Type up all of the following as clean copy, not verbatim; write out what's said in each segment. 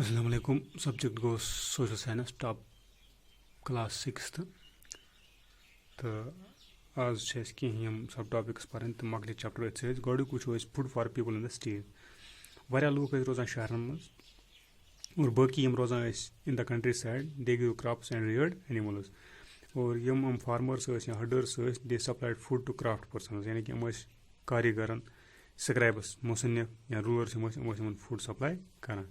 Assalamualaikum. Subject goes social science, top class 6th. تہٕ آز چھِ اَسہِ کینٛہہ یِم سب ٹاپِکس پَرٕنۍ تہٕ مۄکلہِ چیپٹر أتھۍ سۭتۍ. گۄڈٕنیُک وٕچھو أسۍ food for people in the cities. واریاہ لوٗکھ ٲسۍ روزان شہرن منٛز اور باقٕے یِم روزان ٲسۍ in the countryside they grew crops and reared animals. اور یِم فارمٲرٕس ٲسۍ یا ہڈٲرٕس ٲسۍ they supplied food to craft persons. یعنی کہِ یِم ٲسۍ کاریگرَن سِکرایبَس مُصنِف یا روٗلَر یِم ٲسۍ یِمن فُڈ سپلاے کران.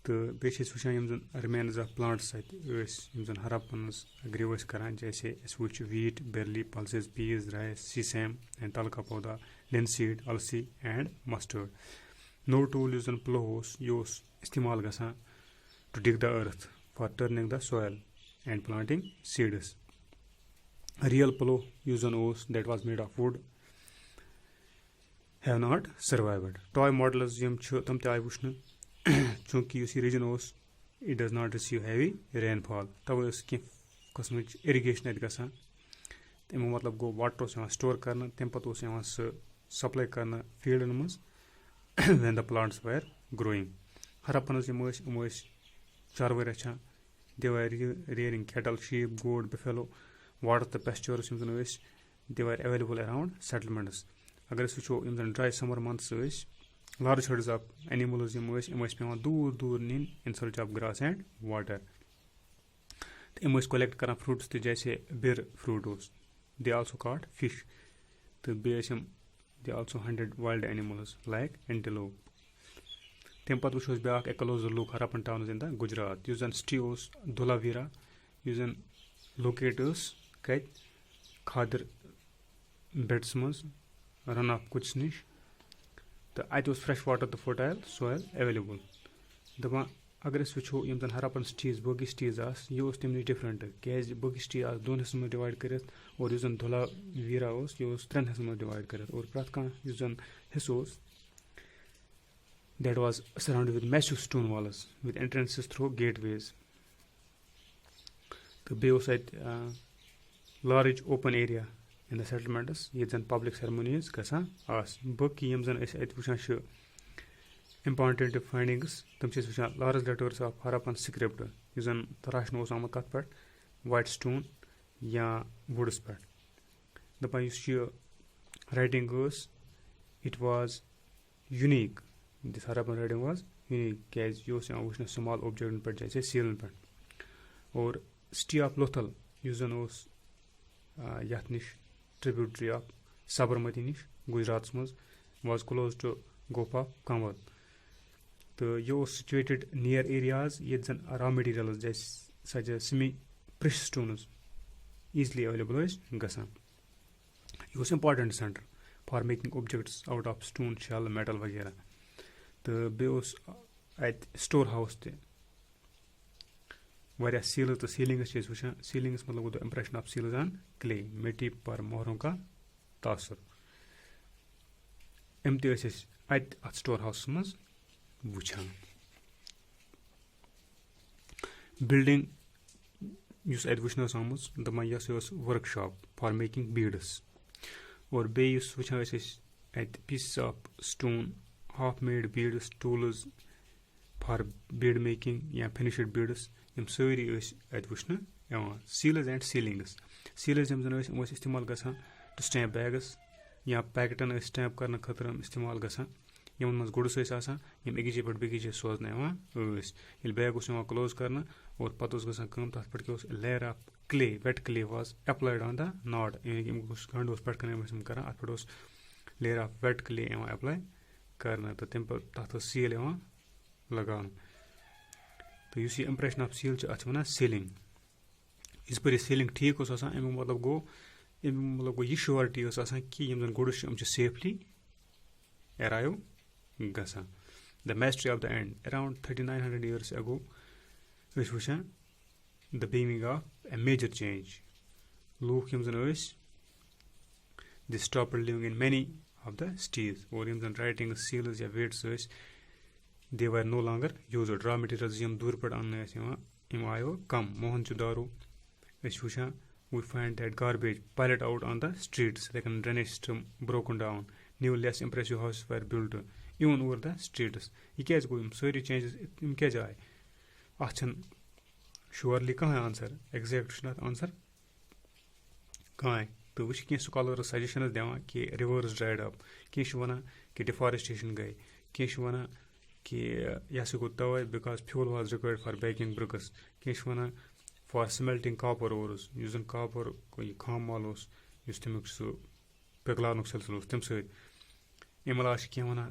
تہٕ بیٚیہِ چھِ أسۍ وٕچھان یِم زَن رِمینٕز آف پٕلانٛٹٕس اَتہِ ٲسۍ یِم زَن ہراپنَس گرٛو ٲسۍ کران. جیسے أسۍ وٕچھ wheat barley pulses peas rice sesame and تَلکا پودا لِنسیٖڈ اَلسی اینڈ مَسٹٲڈ. نوٚو ٹوٗل یُس زَن پٕلو اوس یہِ اوس اِستعمال گژھان to dig the earth for turning the soil and planting seeds. Real plough یُس زَن اوس that was made of wood have not survived. Toy models یِم چھِ تِم تہِ آیہِ وٕچھنہٕ چوٗنٛکہِ یُس یہِ رِجن اوس it does not receive heavy rainfall. تَوے ٲس کینٛہہ قٕسمٕچ اِرِگیشن اَتہِ گژھان. تَمیُک مطلب گوٚو واٹر اوس یِوان سٹور کرنہٕ تَمہِ پتہٕ اوس یِوان سُہ سپلاے کرنہٕ فیٖلڈن منٛز وین دَ پلانٹٕس ویر گرویِنگ. ہراپنٕز یِم ٲسۍ چاروٲے رچھان. دے وَر ریرِنگ کیٹل شیٖپ گوڈ بِفیلو. واٹر تہٕ پیسچٲرٕس یِم زَن ٲسۍ دے وَر ایویلیبٕل اراوُنڈ سیٹلمنٹٕس. اگر أسۍ وٕچھو یِم زَن ڈراے سمر منتھس ٲسۍ لارٕج ہٲڈٕز آف اینِمٕلٕز یِم ٲسۍ پیوان دوٗر دوٗر نِنۍ in search of grass and water. تہٕ یِم ٲسۍ کۄلیکٹ کران فروٗٹٕس تہِ جیسے بِر فروٗٹ اوس. They also caught fish. تہٕ بیٚیہِ ٲسۍ یِم they also hunted wild animals like antelope. تَمہِ پتہٕ وٕچھو أسۍ بیاکھ ایکولوزر لوٗک Harappan towns in the Gujarat. یُس زَن سِٹی اوس دُلاویرا یُس زَن لوکیٹ ٲس کَتہِ خادر بیڈس منٛز رن آف کُچس نِش. تہٕ اَتہِ اوس فرٛیش واٹر تہٕ فٔرٹایل سویل ایویلیبٕل. دَپان اگر أسۍ وٕچھو یِم زَن ہراپن سِٹیٖز باقٕے سِٹیٖز آسہٕ یہِ اوس تَمہِ نِش ڈِفرنٹ کیازِ باقٕے سِٹی آسہٕ دۄن حِصن منٛز ڈِوایڈ کٔرِتھ اور یُس زَن دُلاویرا اوس یہِ اوس 3 حِصن منٛز ڈِوایڈ کٔرِتھ. اور پرٛٮ۪تھ کانٛہہ یُس زَن حِصہٕ اوس that was surrounded with massive stone walls with entrances through gateways. تہٕ بیٚیہِ اوس اَتہِ large open area in the settlements ییٚتہِ زَن پبلِک سیرمونیٖز گژھان آسہٕ. باقٕے یِم زَن أسۍ اَتہِ وٕچھان چھِ اِمپاٹنٹ فاینڈِنٛگٕس تِم چھِ أسۍ وٕچھان لارٕج لیٹٲرٕس آف ہراپن سِکرِپٹ یُس زَن تراشنہٕ اوس آمُت کَتھ پٮ۪ٹھ وایِٹ سٹون یا وُڈس پٮ۪ٹھ. دَپان یُس یہِ رایٹِنٛگ ٲس it was unique. This Harappan writing was unique کیازِ یہِ اوس یِوان وٕچھنہٕ سُمال اوبجیکٹن پٮ۪ٹھ جیسے سیٖلن پٮ۪ٹھ. اور سِٹی آف لوتھل یُس زَن اوس یَتھ نِش ٹرibutary آف سبرمتی نِش گُجراتس منٛز واز کلوز ٹُو گوف آف کنور. تہٕ یہِ اوس سِچویٹِڈ نِیر ایریاز ییٚتہِ زَن را میٹیٖریلٕز جیسے سچ ایز سِمی پرٛیشس سٹونٕز ایٖزلی ایویلیبٕل ٲسۍ گژھان. یہِ اوس important centre for making اوبجیکٹس out of stone شل میٹل وغیرہ. تہٕ بیٚیہِ اوس اَتہِ سٹور ہاوُس تہِ واریاہ سیٖلہٕ تہٕ سیٖلِنٛگس چھِ أسۍ وٕچھان. سیٖلِنٛگس مطلب گوٚو دَ اِمپریشن آف سیٖلٕز آن کلے مٹی پر مۄہروں کا تاثر. یِم تہِ ٲسۍ أسۍ اَتہِ اَتھ سٹور ہاوسس منٛز وٕچھان. بِلڈِنٛگ یُس اَتہِ وٕچھنہٕ ٲس آمٕژ دَپان یہِ ہسا ٲس workshop for making beads. اور بیٚیہِ یُس وٕچھان ٲسۍ أسۍ اَتہِ pieces of stone half made beads tools for bead making یا فِنِشڈ بیٖڈٕس یِم سٲری ٲسۍ اَتہِ وٕچھنہٕ یِوان. سیٖلٕز اینڈ سیٖلِنٛگٕس. سیٖلٕز یِم زَن ٲسۍ یِم ٲسۍ اِستعمال گژھان ٹُو سٹیمپ بیگٕس یا پیکٹن ٲسۍ سٹیمپ کرنہٕ خٲطرٕ اِستعمال گژھان یِمن منٛز گُڈٕس ٲسۍ آسان یِم أکِس جایہِ پٮ۪ٹھ بیٚکِس جایہِ سوزنہٕ یِوان ٲسۍ. ییٚلہِ بیگ اوس یِوان کلوز کرنہٕ اور پتہٕ اوس گژھان کٲم تَتھ پٮ۪ٹھ کیاہ اوس layer of clay wet clay was applied on the knot. یعنی کہِ اَمیُک یُس گنٛڈ اوس پٮ۪ٹھ کَنۍ ٲسۍ یِم کران اَتھ پٮ۪ٹھ اوس لییر آف ویٹ کلے یِوان ایپلاے کرنہٕ تہٕ تَمہِ پتہٕ تَتھ ٲس سیٖل یِوان لگاونہٕ. تہٕ یُس یہِ اِمپریشن آف سیٖل چھِ اَتھ چھِ وَنان سیٖلِنٛگ. یِژ پھِر یہِ سیٖلِنٛگ ٹھیٖک اوس آسان اَمیُک مطلب گوٚو یہِ شورٹی ٲس آسان کہِ یِم زَن گُڈٕس چھِ یِم چھِ سیفلی ایرایو گژھان. The mystery of the end around 3900 years ago ٲسۍ وٕچھان the beginning of a major change. لوٗکھ یِم زَن ٲسۍ they stopped living in many of the cities. اور یِم زَن رایٹِنٛگٕس سیٖلٕز یا ویٹٕس ٲسۍ دے وَر نو لانگر یوٗزٕڈ. را میٹیٖریلٕز یِم دوٗرِ پٮ۪ٹھ اَننہٕ ٲسۍ یِوان یِم آیو کم. موہن جودارو أسۍ وٕچھان we find that garbage piled up on the streets. یِتھَے کٔنۍ drainage system broken down. New less impressive houses were built even over the status. Ye kya go yim sari changes yim kya jay achan surely kahan answer exact shunat answer kahan to which kya scholar suggestions devan ki rivers dried up kya shwana ki deforestation gay kya shwana ki yas go tawai because fuel was required for baking bricks kya shwana for smelting copper ores using copper koi kham malos yus temuk su peglanuk cells tem sait imalash kya wana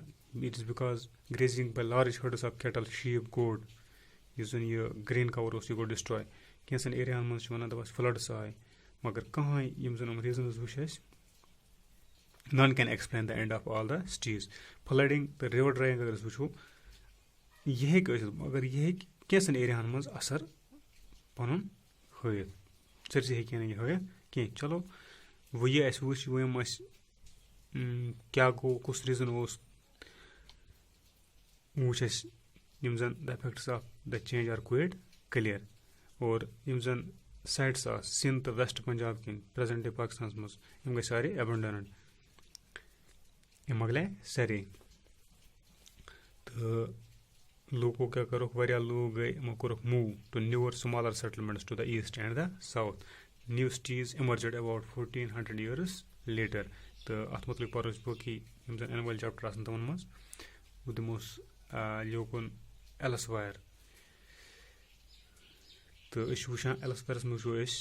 it is because grazing by large herds of cattle sheep goat using your green cover you go destroy kya area man shwana da floods aaye magar kahan yim zan reasons wishes none can explain the end of all the stees flooding the river drying agar wuchu yeh agar yeh kya area man asar panun hoyit sarsi hekin ye hoye ki chalo wo ye as wuch wo mas kya go kus reason was wuch as yim zan the effects of the change are quite clear or yim zan sites are Sindh West Punjab kin present day Pakistan mas yim gay sare abandoned yim agle sare to लोगों क्या करो वारिया लोग गए मकोर move to newer smaller settlements to the east and the south new cities emerged about 1400 years later तो अत मतलब परोस बो कि हम जन एनुअल चैप्टर आसन तमन मस उदमोस लोगन elsewhere तो इस वुशान elsewhere में जो इस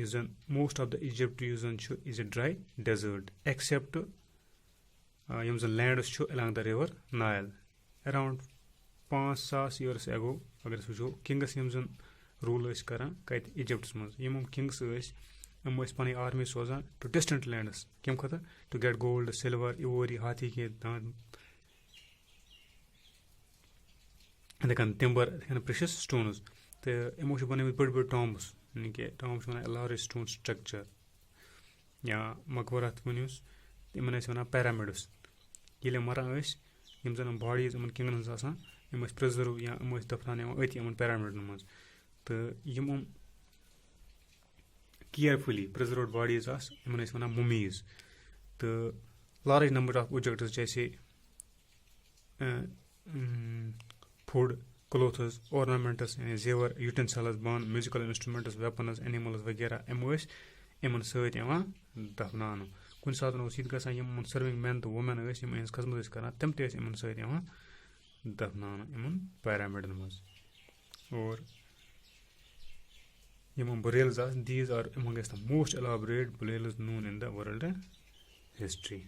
using most of the Egypt using is a dry desert except yum the land along the river Nile around 5,000 years ago agar wucho kings yum zan rule is karan kait Egypt mans yum kings is pani army sozan to distant lands kem khata to get gold silver ivory hathi ke dan and the timber and precious stones the emotion bane with big tombs ke tombs bane large stone structure ya makbarat bunus imane sona pyramids yele mara is yum zan bodies amon kings asan yum is preserve ya yum is dafnan yum ati amon pyramid mans to yum carefully preserved bodies as yum is wana mummies to large number of objects jaise food clothes ornaments and zevar utensils bone musical instruments weapons animals वगैरह MOS एमन सत यवान दफनानो कुन सात no सीध गसान Yemen serving man तो women अस M S खदमत अस करन तम ते Yemen सत यवान दफनानो यमन pyramid मस और Yemen burials these are among the most elaborate burials known in the world history